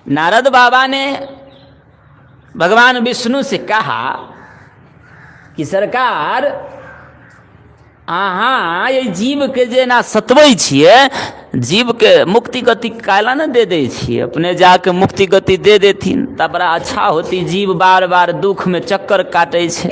नारद बाबा ने भगवान विष्णु से कहा कि सरकार अहाँ ये जीव के जेना सतबै छियै, जीव के मुक्ति गति काला न दे दै छियै, अपने जाके मुक्ति गति दे देथिन तब बड़ा अच्छा होती। जीव बार बार दुख में चक्कर काटे छै।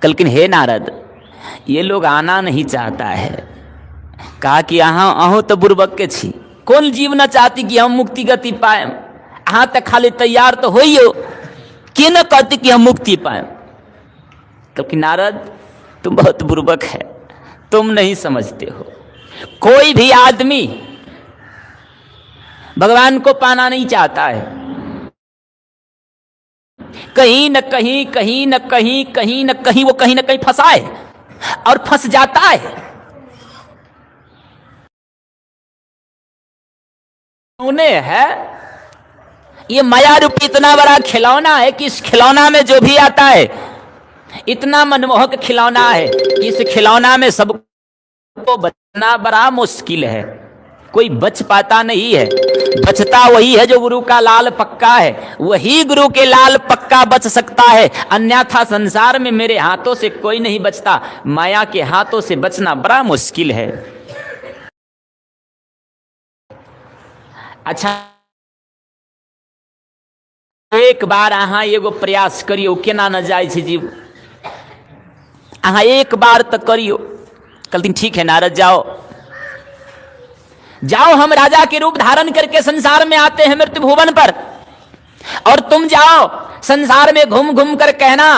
कहलखिन हे नारद, ये लोग आना नहीं चाहता है। कहा कि अहाँ तो बुर्बक के छी, कौन जीव न चाहती कि हम मुक्ति गति पाए? अहाँ तक खाली तैयार तो होइयो, के न कहती कि हम मुक्ति पाए? क्योंकि नारद तुम बहुत बुर्बक है, तुम नहीं समझते हो। कोई भी आदमी भगवान को पाना नहीं चाहता है। कहीं न कहीं कहीं न कहीं कहीं न कहीं वो कहीं न कहीं फंसा है और फंस जाता है। उन्हें है ये माया रूपी इतना बड़ा खिलौना है कि इस खिलौना में जो भी आता है इतना मनमोहक खिलौना है, इस खिलौना में सबको बचना बड़ा मुश्किल है। कोई बच पाता नहीं है। बचता वही है जो गुरु का लाल पक्का है, वही गुरु के लाल पक्का बच सकता है। अन्यथा संसार में मेरे हाथों से कोई नहीं बचता। माया के हाथों से बचना बड़ा मुश्किल है। अच्छा, एक बार अहाँ एगो प्रयास करियो, केना न जाय छै जीव, अहाँ एक बार तो करियो। कहलथिन ठीक है नारद, जाओ जाओ, हम राजा के रूप धारण करके संसार में आते हैं मृत्यु भुवन पर, और तुम जाओ संसार में घूम घूम कर कहना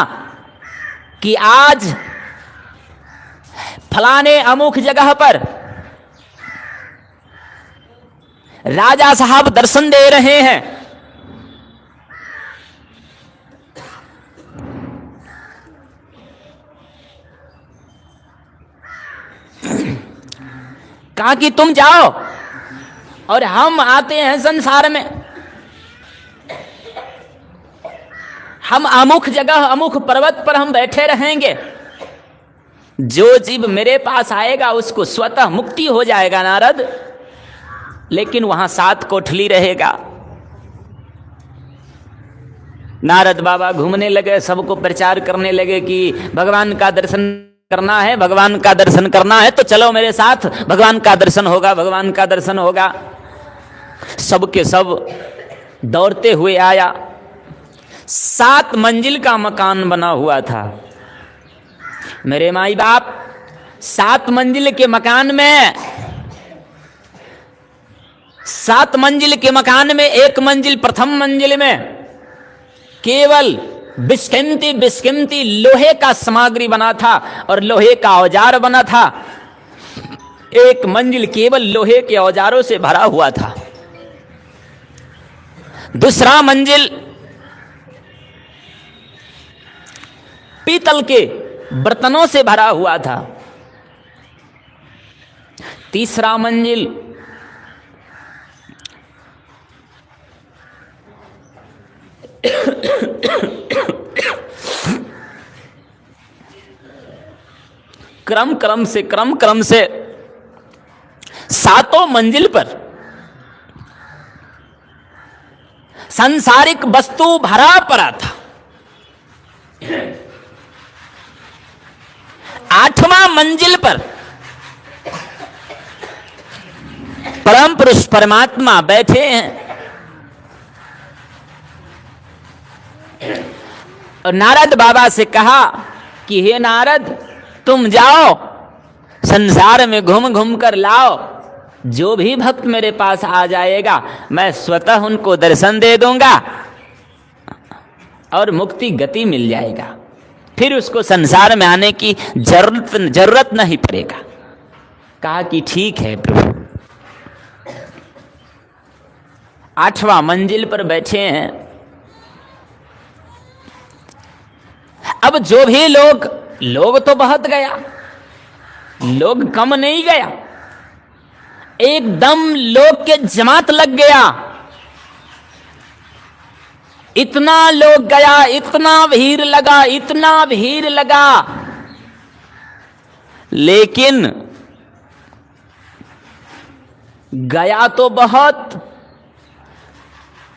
कि आज फलाने अमुक जगह पर राजा साहब दर्शन दे रहे हैं। कहा कि तुम जाओ और हम आते हैं संसार में, हम अमुक जगह अमुक पर्वत पर हम बैठे रहेंगे। जो जीव मेरे पास आएगा उसको स्वतः मुक्ति हो जाएगा नारद, लेकिन वहां 7 कोठली रहेगा। नारद बाबा घूमने लगे, सबको प्रचार करने लगे कि भगवान का दर्शन करना है, भगवान का दर्शन करना है तो चलो मेरे साथ, भगवान का दर्शन होगा, भगवान का दर्शन होगा। सबके सब दौड़ते हुए आया। 7 मंजिल का मकान बना हुआ था। मेरे माई बाप, 7 मंजिल के मकान में, 7 मंजिल के मकान में एक मंजिल, प्रथम मंजिल में केवल बिस्किमती बिस्किमती लोहे का सामग्री बना था और लोहे का औजार बना था। एक मंजिल केवल लोहे के औजारों से भरा हुआ था। दूसरा मंजिल पीतल के बर्तनों से भरा हुआ था। तीसरा मंजिल क्रम क्रम से 7 मंजिल पर सांसारिक वस्तु भरा पड़ा था। 8वां मंजिल पर परम पुरुष परमात्मा बैठे हैं और नारद बाबा से कहा कि हे नारद, तुम जाओ संसार में घूम घूम कर लाओ, जो भी भक्त मेरे पास आ जाएगा मैं स्वतः उनको दर्शन दे दूंगा और मुक्ति गति मिल जाएगा, फिर उसको संसार में आने की जरूरत नहीं पड़ेगा। कहा कि ठीक है प्रभु। 8वां मंजिल पर बैठे हैं। अब जो भी लोग तो बहुत गया, लोग कम नहीं गया, एकदम लोग के जमात लग गया। इतना लोग गया, इतना भीड़ लगा, इतना भीड़ लगा, लेकिन गया तो बहुत,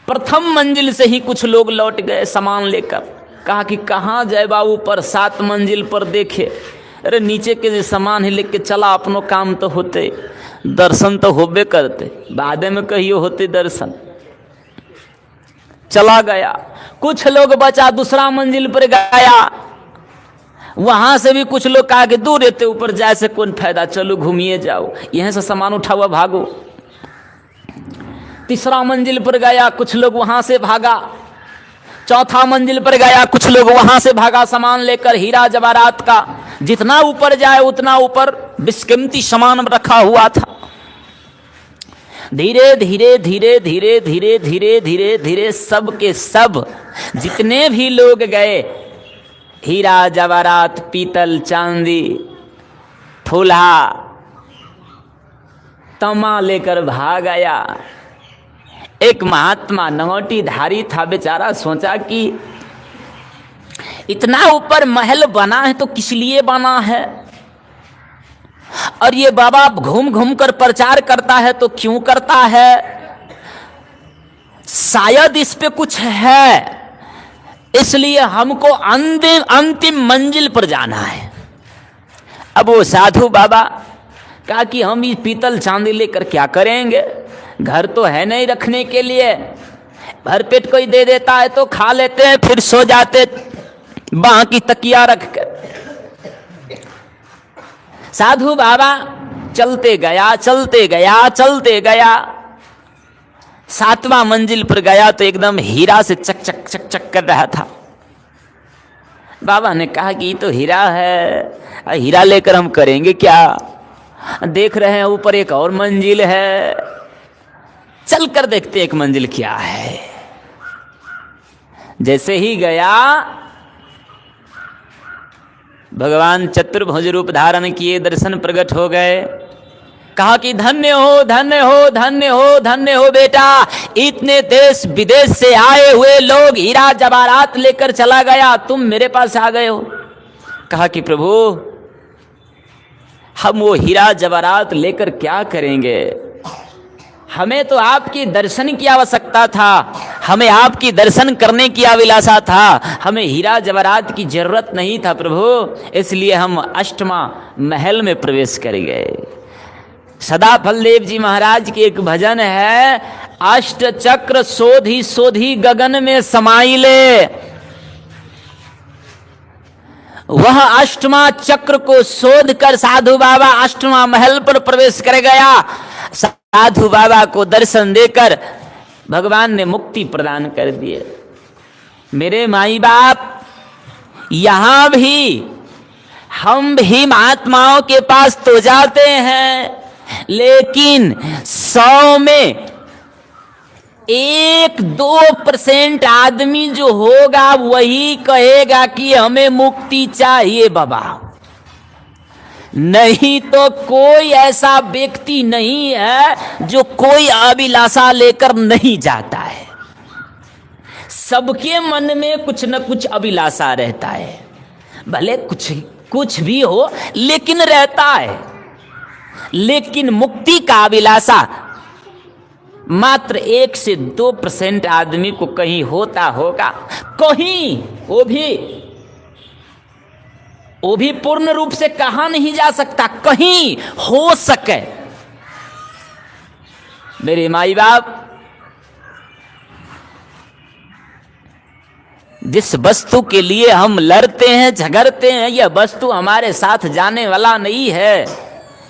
प्रथम मंजिल से ही कुछ लोग लौट गए सामान लेकर। कहा कि कहाँ जाए बाबू, पर 7 मंजिल पर देखे, अरे नीचे के जो सामान ही लेके चला, अपनो काम तो होते, दर्शन तो होबे करते, बाद में कहियो होते दर्शन। चला गया। कुछ लोग बचा, दूसरा मंजिल पर गया, वहां से भी कुछ लोग कहा कि दूर रहते, ऊपर जाए से कौन फायदा, चलो घूमिए जाओ, यहां से सामान उठा हुआ भागो। तीसरा मंजिल पर गया, कुछ लोग वहां से भागा। चौथा मंजिल पर गया, कुछ लोग वहां से भागा सामान लेकर, हीरा जवाहरात का जितना ऊपर जाए उतना ऊपर बेशकीमती सामान रखा हुआ था। धीरे धीरे धीरे धीरे धीरे धीरे धीरे धीरे सब के सब जितने भी लोग गए, हीरा जवाहरात, पीतल चांदी, फूला, तमा लेकर भाग आया। एक महात्मा नौटी धारी था, बेचारा सोचा कि इतना ऊपर महल बना है तो किस लिए बना है, और ये बाबा घूम घूम कर प्रचार करता है तो क्यों करता है, शायद इस पे कुछ है, इसलिए हमको अंतिम मंजिल पर जाना है। अब वो साधु बाबा कहा कि हम ये पीतल चांदी लेकर क्या करेंगे, घर तो है नहीं रखने के लिए, भरपेट कोई दे देता है तो खा लेते हैं, फिर सो जाते बाह की तकिया रखकर। साधु बाबा चलते गया चलते गया चलते गया, 7वां मंजिल पर गया तो एकदम हीरा से चक चक चक चक कर रहा था। बाबा ने कहा कि ये तो हीरा है, हीरा लेकर हम करेंगे क्या, देख रहे हैं ऊपर एक और मंजिल है, चल कर देखते एक मंजिल क्या है। जैसे ही गया, भगवान चतुर्भुज रूप धारण किए, दर्शन प्रकट हो गए। कहा कि धन्य हो धन्य हो धन्य हो धन्य हो बेटा, इतने देश विदेश से आए हुए लोग हीरा जवाहरात लेकर चला गया, तुम मेरे पास आ गए हो। कहा कि प्रभु हम वो हीरा जवाहरात लेकर क्या करेंगे, हमें तो आपकी दर्शन की आवश्यकता था, हमें आपकी दर्शन करने की अभिलाषा था, हमें हीरा जवाहरात की जरूरत नहीं था प्रभु, इसलिए हम 8वां महल में प्रवेश कर गए। सदा फलदेव जी महाराज की एक भजन है, अष्ट चक्र सोधी सोधी गगन में समाइले, वह 8वां चक्र को शोध कर साधु बाबा 8वां महल पर प्रवेश कर गया। साधु बाबा को दर्शन देकर भगवान ने मुक्ति प्रदान कर दिए। मेरे माई बाप, यहां भी हम भी महात्माओं के पास तो जाते हैं, लेकिन 100 में 1-2% आदमी जो होगा वही कहेगा कि हमें मुक्ति चाहिए बाबा, नहीं तो कोई ऐसा व्यक्ति नहीं है जो कोई अभिलाषा लेकर नहीं जाता है। सबके मन में कुछ न कुछ अभिलाषा रहता है, भले कुछ भी हो लेकिन रहता है। लेकिन मुक्ति का अभिलाषा मात्र 1 से 2% आदमी को कहीं होता होगा, कहीं वो भी पूर्ण रूप से कहा नहीं जा सकता, कहीं हो सके। मेरे माई बाप, जिस वस्तु के लिए हम लड़ते हैं झगड़ते हैं, यह वस्तु हमारे साथ जाने वाला नहीं है,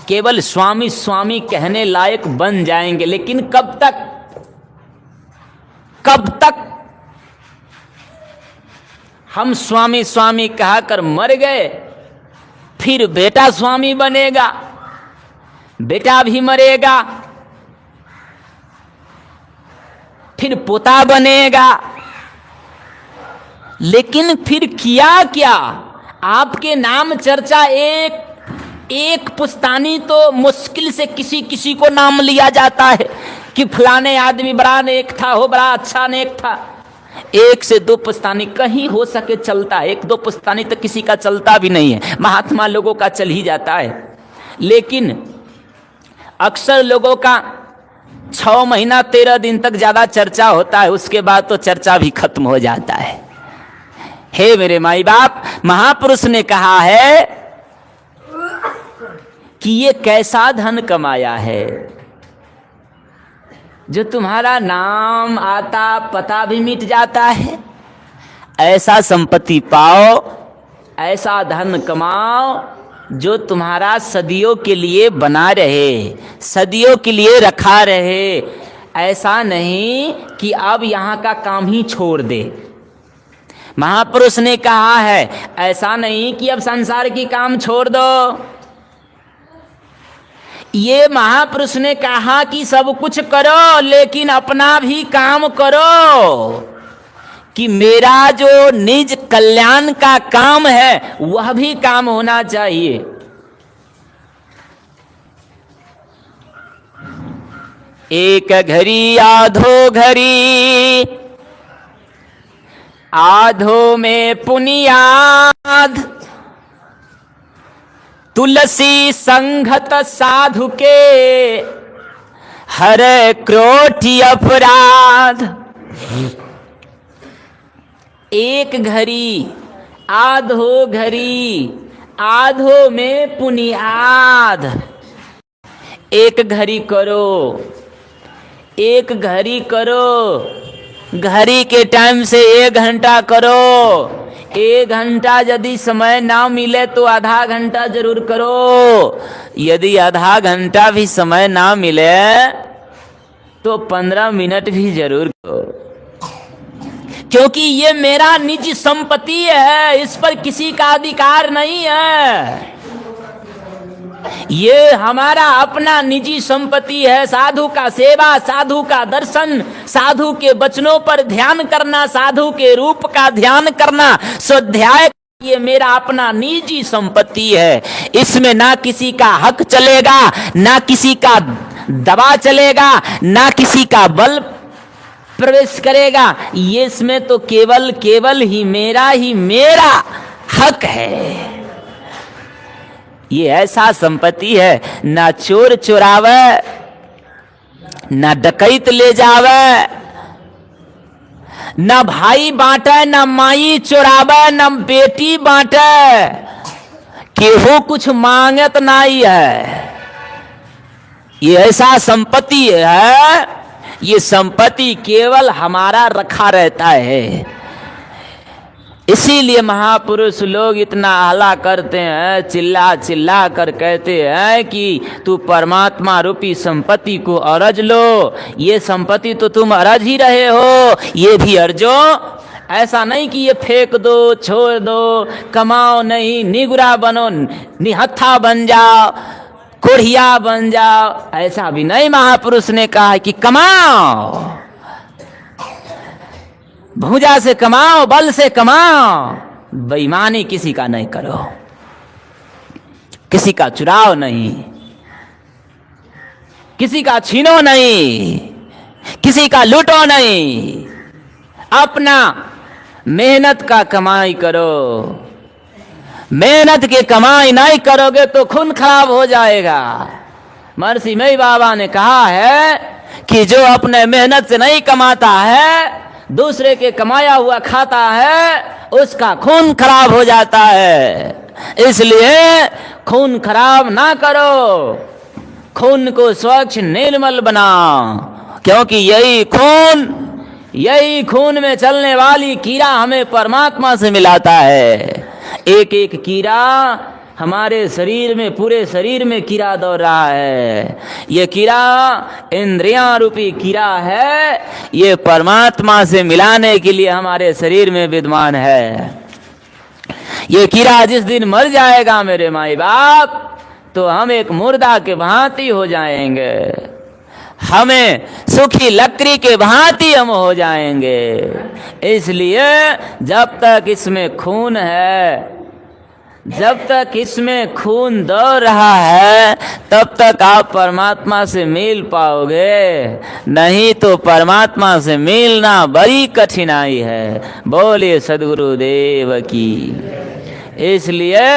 केवल स्वामी स्वामी कहने लायक बन जाएंगे, लेकिन कब तक हम स्वामी स्वामी कहकर मर गए, फिर बेटा स्वामी बनेगा, बेटा भी मरेगा, फिर पोता बनेगा, लेकिन फिर किया क्या, आपके नाम चर्चा एक पुश्तानी तो मुश्किल से किसी को नाम लिया जाता है कि फलाने आदमी बड़ा नेक था, हो बड़ा अच्छा नेक था। 1 से 2 पुश्तानी कहीं हो सके चलता है, 1-2 पुश्तानी तो किसी का चलता भी नहीं है, महात्मा लोगों का चल ही जाता है। लेकिन अक्सर लोगों का 6 महीना 13 दिन तक ज्यादा चर्चा होता है, उसके बाद तो चर्चा भी खत्म हो जाता है। हे मेरे माई बाप, महापुरुष ने कहा है कि ये कैसा धन कमाया है जो तुम्हारा नाम आता पता भी मिट जाता है। ऐसा संपत्ति पाओ, ऐसा धन कमाओ जो तुम्हारा सदियों के लिए बना रहे, सदियों के लिए रखा रहे। ऐसा नहीं कि अब यहाँ का काम ही छोड़ दे। महापुरुष ने कहा है ऐसा नहीं कि अब संसार की काम छोड़ दो। ये महापुरुष ने कहा कि सब कुछ करो लेकिन अपना भी काम करो, कि मेरा जो निज कल्याण का काम है वह भी काम होना चाहिए। एक घड़ी आधो घड़ी, आधो में पुनियाद, तुलसी संगत साधु के हर क्रोटी अपराध। एक घड़ी आधो घड़ी, आधो में पुनियाद। एक घड़ी करो, एक घड़ी करो, घड़ी के टाइम से 1 घंटा करो। 1 घंटा यदि समय ना मिले तो आधा घंटा जरूर करो। यदि आधा घंटा भी समय ना मिले तो 15 मिनट भी जरूर करो, क्योंकि ये मेरा निजी संपत्ति है, इस पर किसी का अधिकार नहीं है। ये हमारा अपना निजी संपत्ति है। साधु का सेवा, साधु का दर्शन, साधु के वचनों पर ध्यान करना, साधु के रूप का ध्यान करना, स्वाध्याय, ये मेरा अपना निजी संपत्ति है। इसमें ना किसी का हक चलेगा, ना किसी का दबा चलेगा, ना किसी का बल प्रवेश करेगा। ये इसमें तो केवल ही मेरा हक है। ये ऐसा संपत्ति है, ना चोर चुरावे, ना डकैत ले जावे, ना भाई बांटे, ना माई चुरावे, ना बेटी बांटे, केहू कुछ मांगत नहीं है। ये ऐसा संपत्ति है, ये संपत्ति केवल हमारा रखा रहता है। इसीलिए महापुरुष लोग इतना हल्ला करते हैं, चिल्ला चिल्ला कर कहते हैं कि तू परमात्मा रूपी संपत्ति को अरज लो। ये संपत्ति तो तुम अरज ही रहे हो, ये भी अर्जो। ऐसा नहीं कि ये फेंक दो, छोड़ दो, कमाओ नहीं, निगुरा बनो, निहत्था बन जाओ, कोढ़िया बन जाओ, ऐसा भी नहीं। महापुरुष ने कहा है कि कमाओ, भुजा से कमाओ, बल से कमाओ, बेईमानी किसी का नहीं करो, किसी का चुराओ नहीं, किसी का छीनो नहीं, किसी का लूटो नहीं। अपना मेहनत का कमाई करो। मेहनत की कमाई नहीं करोगे तो खून खराब हो जाएगा। महर्षि मई बाबा ने कहा है कि जो अपने मेहनत से नहीं कमाता है, दूसरे के कमाया हुआ खाता है, उसका खून खराब हो जाता है। इसलिए खून खराब ना करो, खून को स्वच्छ निर्मल बनाओ, क्योंकि यही खून में चलने वाली कीड़ा हमें परमात्मा से मिलाता है। एक एक कीड़ा हमारे शरीर में, पूरे शरीर में कीड़ा दौड़ रहा है। ये कीड़ा इंद्रियां रूपी कीड़ा है, ये परमात्मा से मिलाने के लिए हमारे शरीर में विद्यमान है। ये कीड़ा जिस दिन मर जाएगा मेरे माई बाप, तो हम एक मुर्दा के भांति हो जाएंगे, हमें सूखी लकड़ी के भांति हम हो जाएंगे। इसलिए जब तक इसमें खून है, जब तक इसमें खून दौड़ रहा है, तब तक आप परमात्मा से मिल पाओगे, नहीं तो परमात्मा से मिलना बड़ी कठिनाई है। बोलिए सद्गुरुदेव की। इसलिए